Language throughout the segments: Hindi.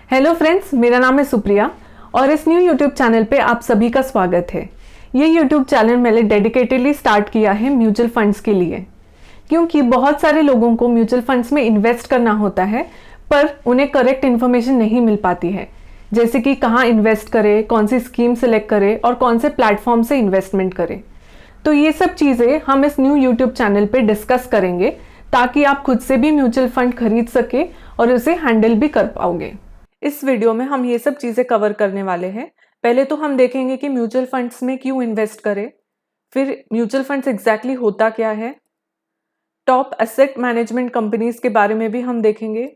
हेलो फ्रेंड्स, मेरा नाम है सुप्रिया और इस न्यू यूट्यूब चैनल पे आप सभी का स्वागत है। ये यूट्यूब चैनल मैंने डेडिकेटेडली स्टार्ट किया है म्यूचुअल फंड्स के लिए, क्योंकि बहुत सारे लोगों को म्यूचुअल फंड्स में इन्वेस्ट करना होता है पर उन्हें करेक्ट इन्फॉर्मेशन नहीं मिल पाती है, जैसे कि कहाँ इन्वेस्ट करें, कौन सी स्कीम सेलेक्ट करें और कौन से प्लेटफॉर्म से इन्वेस्टमेंट करें। तो ये सब चीज़ें हम इस न्यू यूट्यूब चैनल पे डिस्कस करेंगे ताकि आप खुद से भी म्यूचुअल फंड खरीद सके और उसे हैंडल भी कर पाओगे। इस वीडियो में हम ये सब चीज़ें कवर करने वाले हैं। पहले तो हम देखेंगे कि म्यूचुअल फंड्स में क्यों इन्वेस्ट करें, फिर म्यूचुअल फंड्स एग्जैक्टली होता क्या है, टॉप एसेट मैनेजमेंट कंपनीज के बारे में भी हम देखेंगे,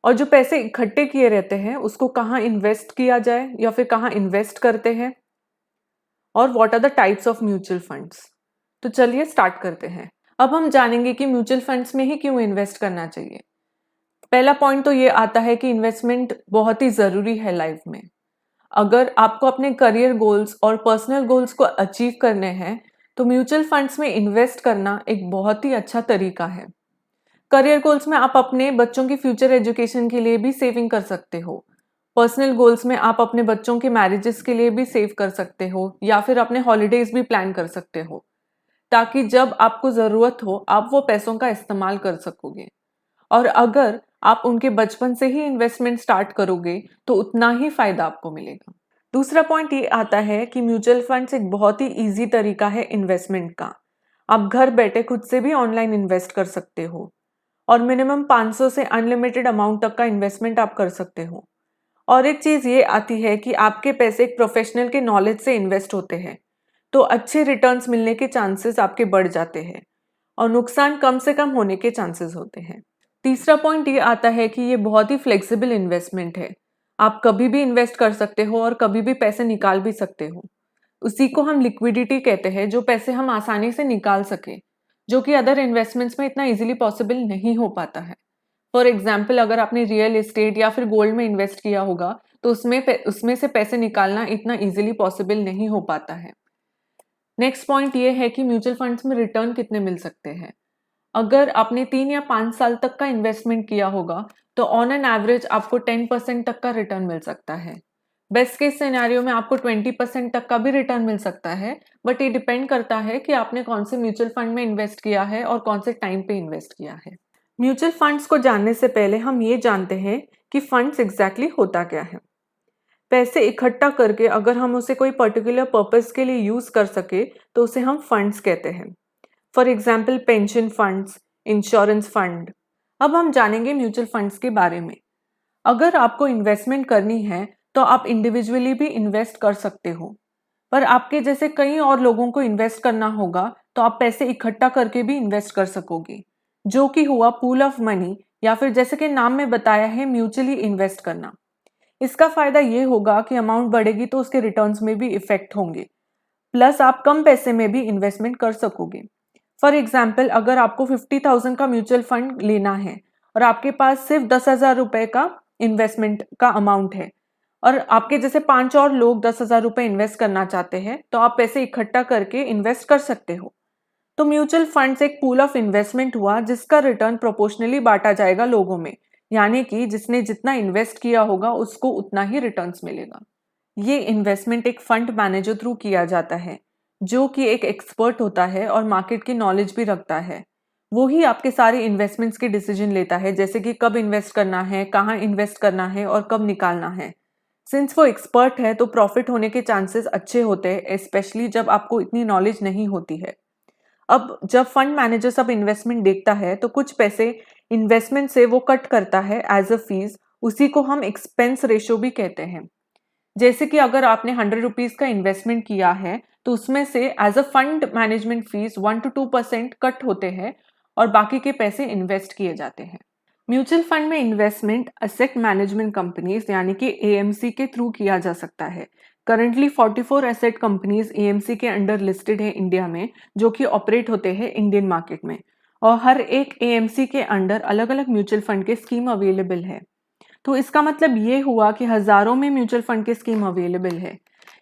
और जो पैसे इकट्ठे किए रहते हैं उसको कहाँ इन्वेस्ट किया जाए या फिर कहाँ इन्वेस्ट करते हैं, और what are the types of mutual funds. तो चलिए स्टार्ट करते हैं। अब हम जानेंगे कि म्यूचुअल फंड्स में ही क्यों इन्वेस्ट करना चाहिए। पहला पॉइंट तो ये आता है कि इन्वेस्टमेंट बहुत ही ज़रूरी है लाइफ में। अगर आपको अपने करियर गोल्स और पर्सनल गोल्स को अचीव करने हैं तो म्यूचुअल फंड्स में इन्वेस्ट करना एक बहुत ही अच्छा तरीका है। करियर गोल्स में आप अपने बच्चों की फ्यूचर एजुकेशन के लिए भी सेविंग कर सकते हो। पर्सनल गोल्स में आप अपने बच्चों के मैरिजेस के लिए भी सेव कर सकते हो या फिर अपने हॉलीडेज भी प्लान कर सकते हो, ताकि जब आपको ज़रूरत हो आप वो पैसों का इस्तेमाल कर सकोगे। और अगर आप उनके बचपन से ही इन्वेस्टमेंट स्टार्ट करोगे तो उतना ही फायदा आपको मिलेगा। दूसरा पॉइंट ये आता है कि म्यूचुअल फंड्स एक बहुत ही इजी तरीका है इन्वेस्टमेंट का। आप घर बैठे खुद से भी ऑनलाइन इन्वेस्ट कर सकते हो और मिनिमम 500 से अनलिमिटेड अमाउंट तक का इन्वेस्टमेंट आप कर सकते हो। और एक चीज़ ये आती है कि आपके पैसे एक प्रोफेशनल के नॉलेज से इन्वेस्ट होते हैं, तो अच्छे रिटर्न्स मिलने के चांसेस आपके बढ़ जाते हैं और नुकसान कम से कम होने के चांसेस होते हैं। तीसरा पॉइंट ये आता है कि ये बहुत ही फ्लेक्सिबल इन्वेस्टमेंट है। आप कभी भी इन्वेस्ट कर सकते हो और कभी भी पैसे निकाल भी सकते हो। उसी को हम लिक्विडिटी कहते हैं, जो पैसे हम आसानी से निकाल सके, जो कि अदर इन्वेस्टमेंट्स में इतना इजीली पॉसिबल नहीं हो पाता है। फॉर एग्जाम्पल, अगर आपने रियल एस्टेट या फिर गोल्ड में इन्वेस्ट किया होगा तो उसमें से पैसे निकालना इतना इजीली पॉसिबल नहीं हो पाता है। नेक्स्ट पॉइंट ये है कि म्यूचुअल फंड्स में रिटर्न कितने मिल सकते हैं। अगर आपने 3 या 5 साल तक का इन्वेस्टमेंट किया होगा तो ऑन एन एवरेज आपको 10% तक का रिटर्न मिल सकता है। बेस्ट केस सिनेरियो में आपको 20% तक का भी रिटर्न मिल सकता है, बट ये डिपेंड करता है कि आपने कौन से म्यूचुअल फंड में इन्वेस्ट किया है और कौन से टाइम पे इन्वेस्ट किया है। म्यूचुअल फंड्स को जानने से पहले हम ये जानते हैं कि फंड्स एग्जैक्टली होता क्या है। पैसे इकट्ठा करके अगर हम उसे कोई पर्टिकुलर पर्पस के लिए यूज कर सके तो उसे हम फंड्स कहते हैं। For example, pension funds, insurance fund. अब हम जानेंगे म्यूचुअल फंड्स के बारे में। अगर आपको इन्वेस्टमेंट करनी है तो आप इंडिविजुअली भी इन्वेस्ट कर सकते हो, पर आपके जैसे कई और लोगों को इन्वेस्ट करना होगा तो आप पैसे इकट्ठा करके भी इन्वेस्ट कर सकोगे, जो कि हुआ पूल ऑफ मनी, या फिर जैसे कि नाम में बताया है, म्यूचुअली इन्वेस्ट करना। इसका फायदा ये होगा कि अमाउंट बढ़ेगी तो उसके रिटर्न्स में भी इफेक्ट होंगे, प्लस आप कम पैसे में भी इन्वेस्टमेंट कर सकोगे। फॉर एग्जाम्पल, अगर आपको 50,000 का म्यूचुअल फंड लेना है और आपके पास सिर्फ 10,000 रुपए का इन्वेस्टमेंट का अमाउंट है और आपके जैसे 5 और लोग 10,000 रुपए इन्वेस्ट करना चाहते हैं, तो आप पैसे इकट्ठा करके इन्वेस्ट कर सकते हो। तो म्यूचुअल फंड्स एक पूल ऑफ इन्वेस्टमेंट हुआ जिसका रिटर्न प्रोपोर्शनली बांटा जाएगा लोगों में, यानी कि जिसने जितना इन्वेस्ट किया होगा उसको उतना ही रिटर्न्स मिलेगा। ये इन्वेस्टमेंट एक फंड मैनेजर थ्रू किया जाता है, जो कि एक एक्सपर्ट होता है और मार्केट की नॉलेज भी रखता है। वो ही आपके सारे इन्वेस्टमेंट्स के डिसीजन लेता है, जैसे कि कब इन्वेस्ट करना है, कहाँ इन्वेस्ट करना है और कब निकालना है। सिंस वो एक्सपर्ट है तो प्रॉफिट होने के चांसेस अच्छे होते हैं, स्पेशली जब आपको इतनी नॉलेज नहीं होती है। अब जब फंड मैनेजर सब इन्वेस्टमेंट देखता है तो कुछ पैसे इन्वेस्टमेंट से वो कट करता है एज अ फीस। उसी को हम एक्सपेंस रेशो भी कहते हैं। जैसे कि अगर आपने 100 रुपीज का इन्वेस्टमेंट किया है तो उसमें से as a fund management fees 1 to 2% cut होते हैं और बाकी के पैसे इन्वेस्ट किए जाते हैं। म्यूचुअल फंड में इन्वेस्टमेंट एसेट मैनेजमेंट कंपनीज यानी कि एएमसी के थ्रू किया जा सकता है। करंटली 44 एसेट कंपनीज एएमसी के अंडर लिस्टेड है इंडिया में, जो कि ऑपरेट होते हैं इंडियन मार्केट में, और हर एक एएमसी के अंडर अलग अलग म्यूचुअल फंड के स्कीम अवेलेबल है। तो इसका मतलब ये हुआ कि हजारों में म्यूचुअल फंड के स्कीम अवेलेबल है।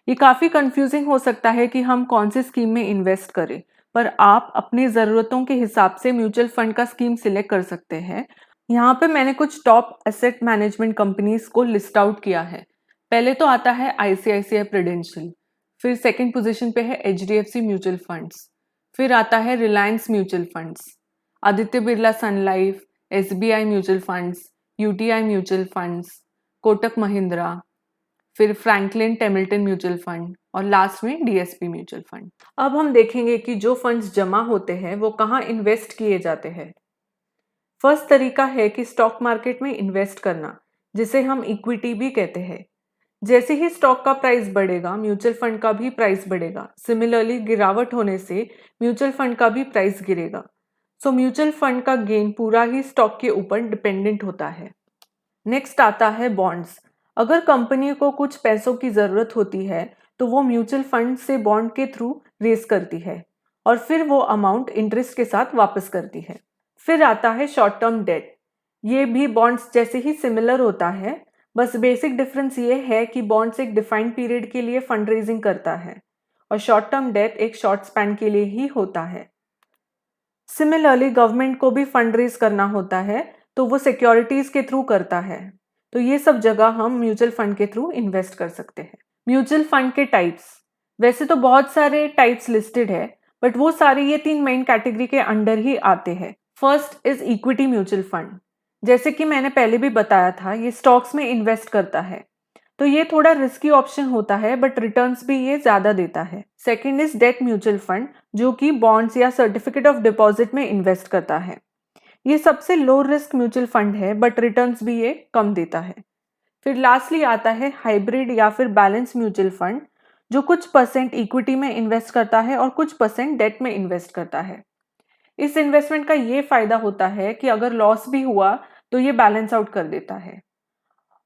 ये काफी कंफ्यूजिंग हो सकता है कि हम कौन से स्कीम में इन्वेस्ट करें, पर आप अपनी जरूरतों के हिसाब से म्यूचुअल फंड का स्कीम सिलेक्ट कर सकते हैं यहाँ पे मैंने कुछ टॉप एसेट मैनेजमेंट कंपनीज को लिस्ट आउट किया है। पहले तो आता है ICICI प्रूडेंशियल, फिर सेकंड पोजीशन पे है HDFC म्यूचुअल फंड्स, फिर आता है Reliance mutual funds, Aditya Birla Sun Life, SBI mutual funds, UTI mutual funds, Kotak Mahindra, फिर फ्रैंकलिन टेम्पल्टन म्यूचुअल फंड और लास्ट में DSP म्यूचुअल फंड। अब हम देखेंगे कि जो फंड्स जमा होते हैं वो कहाँ इन्वेस्ट किए जाते हैं। फर्स्ट तरीका है कि स्टॉक मार्केट में इन्वेस्ट करना, जिसे हम इक्विटी भी कहते हैं। जैसे ही स्टॉक का प्राइस बढ़ेगा, म्यूचुअल फंड का भी प्राइस बढ़ेगा। सिमिलरली गिरावट होने से म्यूचुअल फंड का भी प्राइस गिरेगा। सो म्यूचुअल फंड का गेन पूरा ही स्टॉक के ऊपर डिपेंडेंट होता है। नेक्स्ट आता है बॉन्ड्स। अगर कंपनी को कुछ पैसों की ज़रूरत होती है तो वो म्यूचुअल फंड से बॉन्ड के थ्रू रेज करती है और फिर वो अमाउंट इंटरेस्ट के साथ वापस करती है। फिर आता है शॉर्ट टर्म डेट। ये भी बॉन्ड्स जैसे ही सिमिलर होता है, बस बेसिक डिफरेंस ये है कि बॉन्ड्स एक डिफाइंड पीरियड के लिए फंड रेजिंग करता है और शॉर्ट टर्म डेट एक शॉर्ट स्पैन के लिए ही होता है। सिमिलरली गवर्नमेंट को भी फंड रेज करना होता है तो वो सिक्योरिटीज के थ्रू करता है। तो ये सब जगह हम म्यूचुअल फंड के थ्रू इन्वेस्ट कर सकते हैं। म्यूचुअल फंड के टाइप्स, वैसे तो बहुत सारे टाइप्स लिस्टेड है, बट वो सारे ये 3 मेन कैटेगरी के अंडर ही आते हैं। First is equity mutual fund. जैसे कि मैंने पहले भी बताया था, ये स्टॉक्स में इन्वेस्ट करता है, तो ये थोड़ा रिस्की ऑप्शन होता है बट रिटर्न्स भी ये ज्यादा देता है। Second is debt mutual fund, जो कि बॉन्ड्स या सर्टिफिकेट ऑफ डिपॉजिट में इन्वेस्ट करता है। ये सबसे लो रिस्क म्यूचुअल फंड है बट रिटर्न्स भी ये कम देता है। फिर लास्टली आता है हाइब्रिड या फिर बैलेंस म्यूचुअल फंड, जो कुछ % इक्विटी में इन्वेस्ट करता है और कुछ % डेट में इन्वेस्ट करता है। इस इन्वेस्टमेंट का ये फायदा होता है कि अगर लॉस भी हुआ तो ये बैलेंस आउट कर देता है।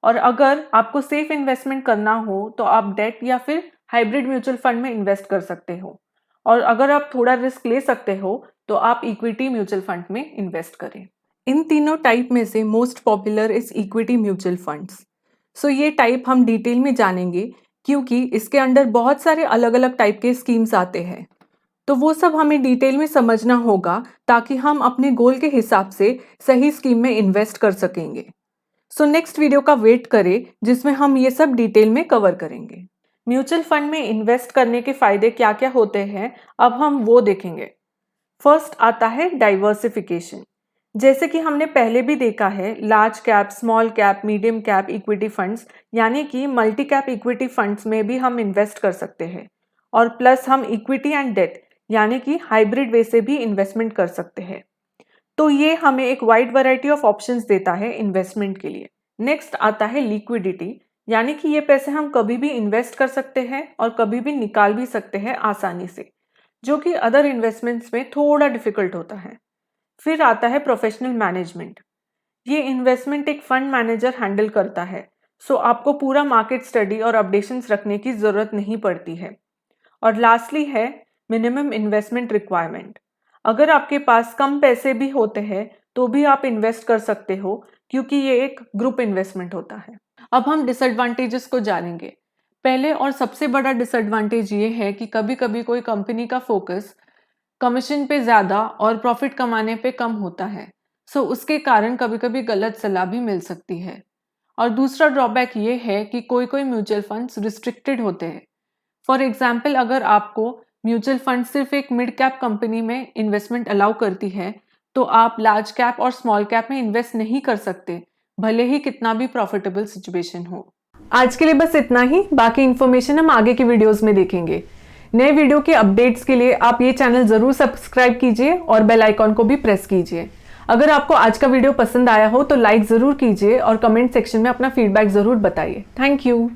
और अगर आपको सेफ इन्वेस्टमेंट करना हो तो आप डेट या फिर हाइब्रिड म्यूचुअल फंड में इन्वेस्ट कर सकते हो, और अगर आप थोड़ा रिस्क ले सकते हो तो आप इक्विटी म्यूचुअल फंड में इन्वेस्ट करें। इन तीनों टाइप में से most popular is equity mutual funds. So ये टाइप हम डिटेल में जानेंगे क्योंकि इसके अंडर बहुत सारे अलग अलग टाइप के स्कीम्स आते हैं, तो वो सब हमें डिटेल में समझना होगा ताकि हम अपने गोल के हिसाब से सही स्कीम में इन्वेस्ट कर सकेंगे। सो नेक्स्ट वीडियो का वेट करें जिसमें हम ये सब डिटेल में कवर करेंगे। म्यूचुअल फंड में इन्वेस्ट करने के फायदे क्या क्या होते हैं, अब हम वो देखेंगे। फर्स्ट आता है डाइवर्सिफिकेशन। जैसे कि हमने पहले भी देखा है, large cap, small cap, medium cap equity funds यानी कि मल्टी कैप इक्विटी फंड्स में भी हम इन्वेस्ट कर सकते हैं, और प्लस हम इक्विटी एंड डेट यानी कि हाइब्रिड वे से भी इन्वेस्टमेंट कर सकते हैं। तो ये हमें एक वाइड वैरायटी ऑफ ऑप्शंस देता है इन्वेस्टमेंट के लिए। नेक्स्ट आता है लिक्विडिटी, यानी कि ये पैसे हम कभी भी इन्वेस्ट कर सकते हैं और कभी भी निकाल भी सकते हैं आसानी से, जो कि अदर इन्वेस्टमेंट्स में थोड़ा डिफिकल्ट होता है। फिर आता है प्रोफेशनल मैनेजमेंट। ये इन्वेस्टमेंट एक फंड मैनेजर हैंडल करता है, सो आपको पूरा मार्केट स्टडी और अपडेशंस रखने की ज़रूरत नहीं पड़ती है। और लास्टली है मिनिमम इन्वेस्टमेंट रिक्वायरमेंट। अगर आपके पास कम पैसे भी होते हैं तो भी आप इन्वेस्ट कर सकते हो, क्योंकि ये एक ग्रुप इन्वेस्टमेंट होता है। अब हम डिसएडवांटेजेस को जानेंगे। पहले और सबसे बड़ा डिसएडवांटेज ये है कि कभी कभी कोई कंपनी का फोकस कमीशन पे ज़्यादा और प्रॉफिट कमाने पे कम होता है, सो उसके कारण कभी कभी गलत सलाह भी मिल सकती है। और दूसरा ड्रॉबैक ये है कि कोई कोई म्यूचुअल फंड्स रिस्ट्रिक्टेड होते हैं। फॉर एग्जाम्पल, अगर आपको म्यूचुअल फंड सिर्फ एक मिड कैप कंपनी में इन्वेस्टमेंट अलाउ करती है तो आप लार्ज कैप और स्मॉल कैप में इन्वेस्ट नहीं कर सकते, भले ही कितना भी प्रॉफिटेबल सिचुएशन हो। आज के लिए बस इतना ही, बाकी इन्फॉर्मेशन हम आगे की वीडियोस में देखेंगे। नए वीडियो के अपडेट्स के लिए आप ये चैनल जरूर सब्सक्राइब कीजिए और बेल आइकॉन को भी प्रेस कीजिए। अगर आपको आज का वीडियो पसंद आया हो तो लाइक जरूर कीजिए और कमेंट सेक्शन में अपना फीडबैक जरूर बताइए। Thank you.